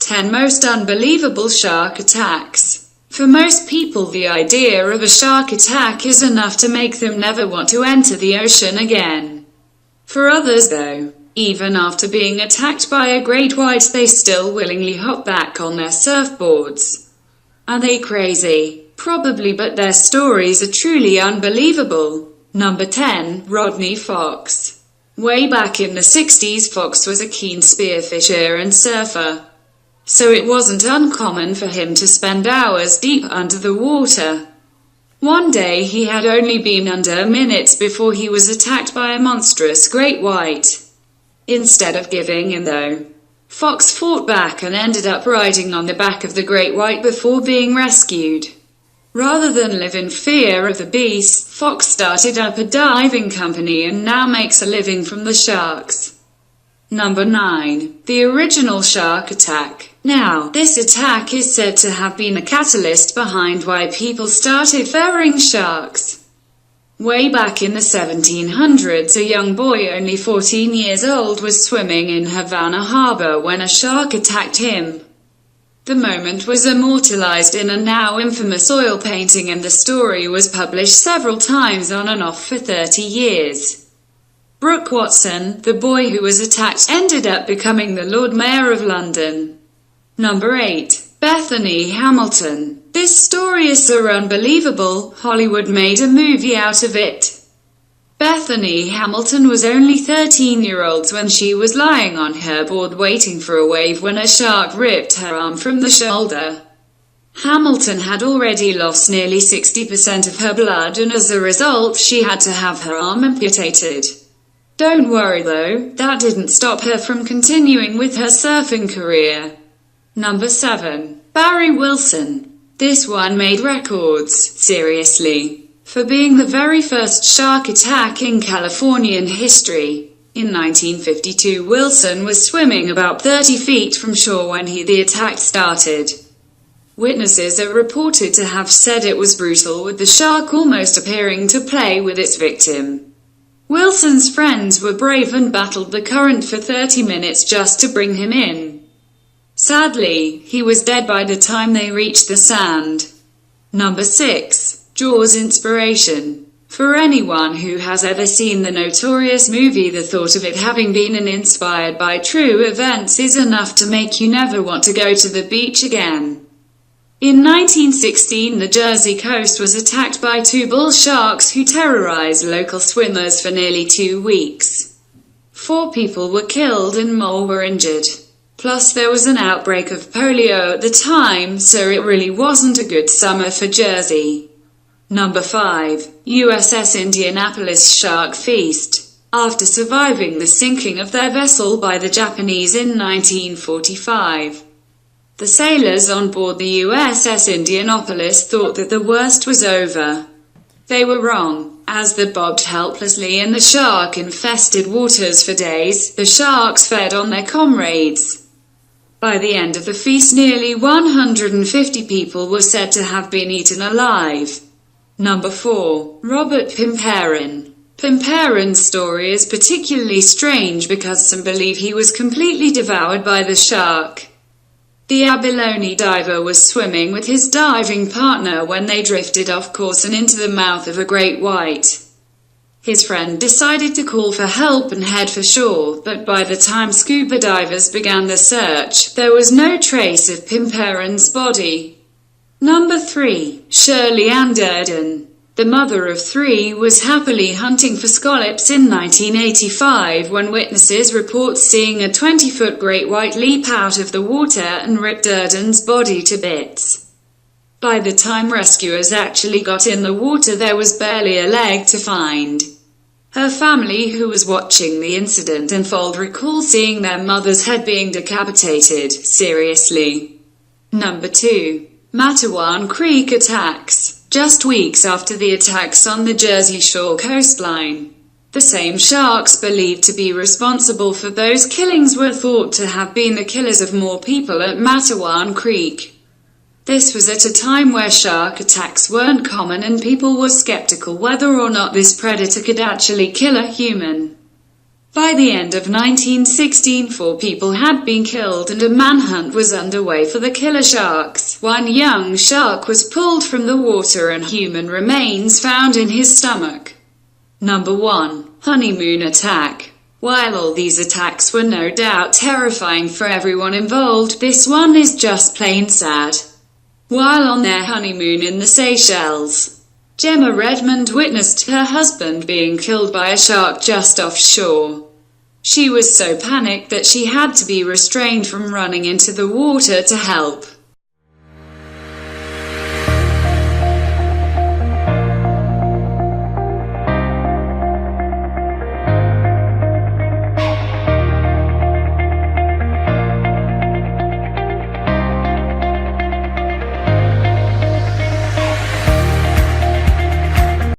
10 Most Unbelievable Shark Attacks. For most people, the idea of a shark attack is enough to make them never want to enter the ocean again. For others, though, even after being attacked by a great white, they still willingly hop back on their surfboards. Are they crazy? Probably, but their stories are truly unbelievable. Number 10. Rodney Fox. Way back in the 60s, Fox was a keen spearfisher and surfer, so it wasn't uncommon for him to spend hours deep under the water. One day he had only been under minutes before he was attacked by a monstrous great white. Instead of giving in, though, Fox fought back and ended up riding on the back of the great white before being rescued. Rather than live in fear of the beast, Fox started up a diving company and now makes a living from the sharks. Number 9. The original shark attack. Now, this attack is said to have been a catalyst behind why people started fearing sharks. Way back in the 1700s, a young boy only 14 years old was swimming in Havana Harbor when a shark attacked him. The moment was immortalized in a now infamous oil painting, and the story was published several times on and off for 30 years. Brooke Watson, the boy who was attacked, ended up becoming the Lord Mayor of London. Number 8. Bethany Hamilton. This story is so unbelievable, Hollywood made a movie out of it. Bethany Hamilton was only 13-year-old when she was lying on her board waiting for a wave when a shark ripped her arm from the shoulder. Hamilton had already lost nearly 60% of her blood, and as a result she had to have her arm amputated. Don't worry though, that didn't stop her from continuing with her surfing career. Number 7. Barry Wilson. This one made records, seriously, for being the very first shark attack in Californian history. In 1952, Wilson was swimming about 30 feet from shore when the attack started. Witnesses are reported to have said it was brutal, with the shark almost appearing to play with its victim. Wilson's friends were brave and battled the current for 30 minutes just to bring him in. Sadly, he was dead by the time they reached the sand. Number 6. Jaws inspiration. For anyone who has ever seen the notorious movie, the thought of it having been inspired by true events is enough to make you never want to go to the beach again. In 1916, the Jersey coast was attacked by 2 bull sharks who terrorized local swimmers for nearly 2 weeks. 4 people were killed and more were injured. Plus, there was an outbreak of polio at the time, so it really wasn't a good summer for Jersey. Number 5. USS Indianapolis Shark Feast. After surviving the sinking of their vessel by the Japanese in 1945, the sailors on board the USS Indianapolis thought that the worst was over. They were wrong. As they bobbed helplessly in the shark-infested waters for days, the sharks fed on their comrades. By the end of the feast, nearly 150 people were said to have been eaten alive. Number 4. Robert Pamperin. Pamperin's story is particularly strange because some believe he was completely devoured by the shark. The abalone diver was swimming with his diving partner when they drifted off course and into the mouth of a great white. His friend decided to call for help and head for shore, but by the time scuba divers began the search, there was no trace of Pamperin's body. Number 3. Shirley Ann Durdin. The mother of 3 was happily hunting for scallops in 1985 when witnesses report seeing a 20-foot great white leap out of the water and rip Durdin's body to bits. By the time rescuers actually got in the water, there was barely a leg to find. Her family, who was watching the incident, unfold, recall seeing their mother's head being decapitated. Seriously. Number 2. Matawan Creek attacks. Just weeks after the attacks on the Jersey Shore coastline, the same sharks believed to be responsible for those killings were thought to have been the killers of more people at Matawan Creek. This was at a time where shark attacks weren't common and people were skeptical whether or not this predator could actually kill a human. By the end of 1916, 4 people had been killed and a manhunt was underway for the killer sharks. One young shark was pulled from the water and human remains found in his stomach. Number 1. Honeymoon Attack. While all these attacks were no doubt terrifying for everyone involved, this one is just plain sad. While on their honeymoon in the Seychelles, Gemma Redmond witnessed her husband being killed by a shark just offshore. She was so panicked that she had to be restrained from running into the water to help.